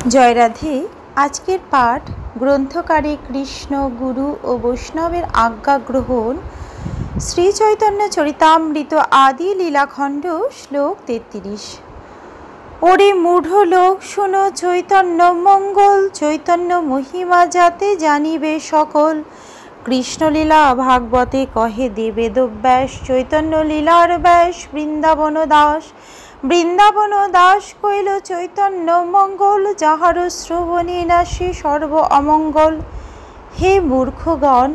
জয় রাধে। আজকের পাঠ গ্রন্থকারে কৃষ্ণ গুরু ও বৈষ্ণবের আজ্ঞা গ্রহণ, শ্রী চৈতন্য চরিতামৃত আদি লীলাখণ্ড, শ্লোক 33। ওরে মূঢ় লোক, শোনো চৈতন্য মঙ্গল, চৈতন্য মহিমা যাতে জানিবে সকল। কৃষ্ণলীলা ভাগবতে কহে দে বেদব্যাস, চৈতন্য লীলার ব্যাস বৃন্দাবন দাস। বৃন্দাবন দাস কইল চৈতন্য মঙ্গল, যাহার শ্রবণে নাশে সর্ব অমঙ্গল। হে মূর্খগণ,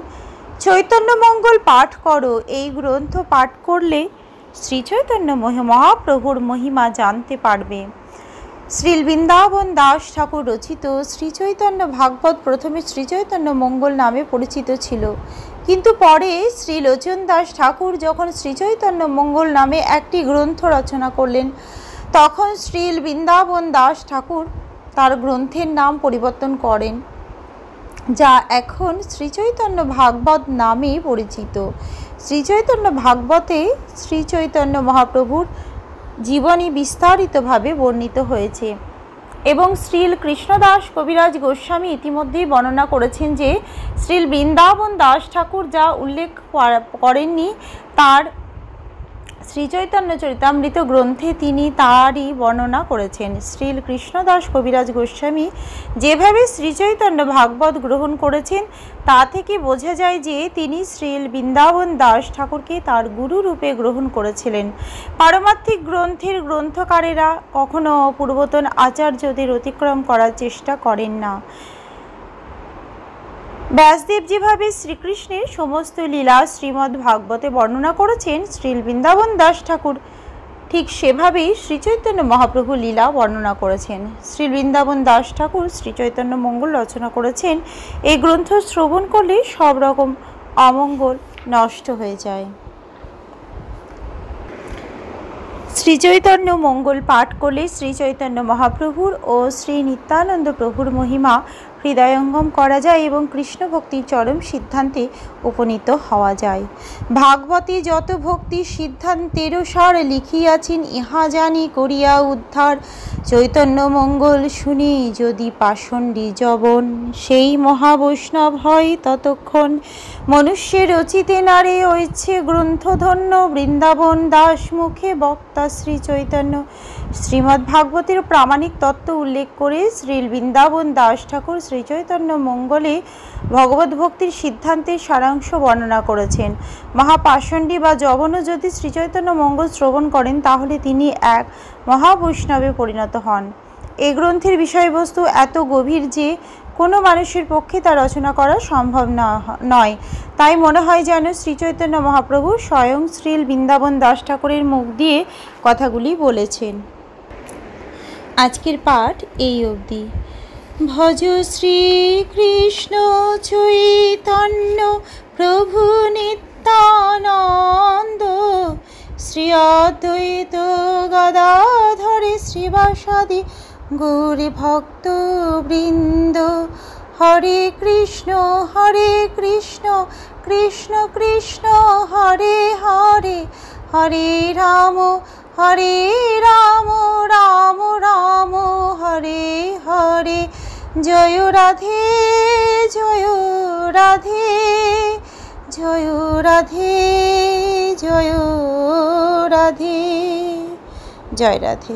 চৈতন্য মঙ্গল পাঠ করো। এই গ্রন্থ পাঠ করলে শ্রী চৈতন্য মহাপ্রভুর মহিমা জানতে পারবে। শ্রী বৃন্দাবন দাস ঠাকুর রচিত শ্রী চৈতন্য ভাগবত প্রথমে শ্রী চৈতন্য মঙ্গল নামে পরিচিত ছিল, কিন্তু পরে শ্রী লোচন দাস ঠাকুর যখন শ্রী চৈতন্য মঙ্গল নামে একটি গ্রন্থ রচনা করলেন, তখন শ্রী বৃন্দাবন দাস ঠাকুর তার গ্রন্থের নাম পরিবর্তন করেন, যা এখন শ্রী চৈতন্য ভাগবত নামে পরিচিত। শ্রী চৈতন্য ভাগবতে শ্রী চৈতন্য মহাপ্রভুর জীবনী বিস্তারিতভাবে বর্ণিত হয়েছে এবং শ্রী কৃষ্ণদাস কবিরাজ গোস্বামী ইতিমধ্যেই বর্ণনা করেছেন যে শ্রী বৃন্দাবন দাস ঠাকুর যা উল্লেখ করেননি তার শ্রী চৈতন্য চরিতামৃত গ্রন্থে তিনি তারই বর্ণনা করেছেন। শ্রী কৃষ্ণদাস কবিরাজ গোস্বামী যেভাবে শ্রী চৈতন্য ভাগবত গ্রহণ করেছেন তা থেকে বোঝা যায় যে তিনি শ্রী বৃন্দাবন দাস ঠাকুরকে তার গুরু রূপে গ্রহণ করেছিলেন। পারমার্থিক গ্রন্থের গ্রন্থকারেরা কখনো পূর্বতন আচার্যদের অতিক্রম করার চেষ্টা করেন না। ব্যাসদেব যেভাবে শ্রীকৃষ্ণের সমস্ত লীলা শ্রীমদ্ ভাগবতে বর্ণনা করেছেন, শ্রী বৃন্দাবন দাস ঠাকুর ঠিক সেভাবেই শ্রী চৈতন্য মহাপ্রভু লীলা বর্ণনা করেছেন। শ্রী বৃন্দাবন দাস ঠাকুর শ্রী চৈতন্য মঙ্গল রচনা করেছেন। এই গ্রন্থ শ্রবণ করলে সব রকম অমঙ্গল নষ্ট হয়ে যায়। শ্রী চৈতন্য মঙ্গল পাঠ করলে শ্রী চৈতন্য মহাপ্রভুর ও শ্রী নিত্যানন্দ প্রভুর মহিমা হৃদয়ঙ্গম করা যায় এবং কৃষ্ণ ভক্তির চরম সিদ্ধান্তে উপনীত হওয়া যায়। ভাগবতে যত ভক্তি সিদ্ধান্তেরও সার লিখিয়াছেন, ইহা জানি করিয়া উদ্ধার। চৈতন্য মঙ্গল শুনি যদি পাষণ্ডী যবন, সেই মহাবৈষ্ণব হয় ততক্ষণ। মনুষ্যের রচিতে নারে ঐচ্ছে গ্রন্থধন্য, বৃন্দাবন দাস মুখে বক্তা শ্রী চৈতন্য। শ্রীমদ্ ভাগবতের প্রামাণিক তত্ত্ব উল্লেখ করে শ্রী বৃন্দাবন দাস ঠাকুর শ্রী চৈতন্য মঙ্গলে ভগবত ভক্তির সিদ্ধান্তের সারাংশ বর্ণনা করেছেন। মহাপাষণ্ডী বা যবনও যদি শ্রী চৈতন্য মঙ্গল শ্রবণ করেন তাহলে তিনি এক মহাবৈষ্ণবে পরিণত হন। এই গ্রন্থের বিষয়বস্তু এত গভীর যে কোনো মানুষের পক্ষে তা রচনা করা সম্ভব নয়। তাই মনে হয় যেন শ্রী চৈতন্য মহাপ্রভু স্বয়ং শ্রী বৃন্দাবন দাস ঠাকুরের মুখ দিয়ে কথাগুলি বলেছেন। আজকের পাঠ এই অবধি। ভজ শ্রীকৃষ্ণ চৈতন্য প্রভু নিত্যানন্দ, শ্রী অদ্বৈত গদাধরে শ্রীবাসাদি গৌরী ভক্ত বৃন্দ। হরে কৃষ্ণ কৃষ্ণ কৃষ্ণ হরে হরে, হরে রাম রাম রাম হরে হরে। জয় রাধে জয় রাধে, জয় রাধে জয় রাধে। জয় রাধে।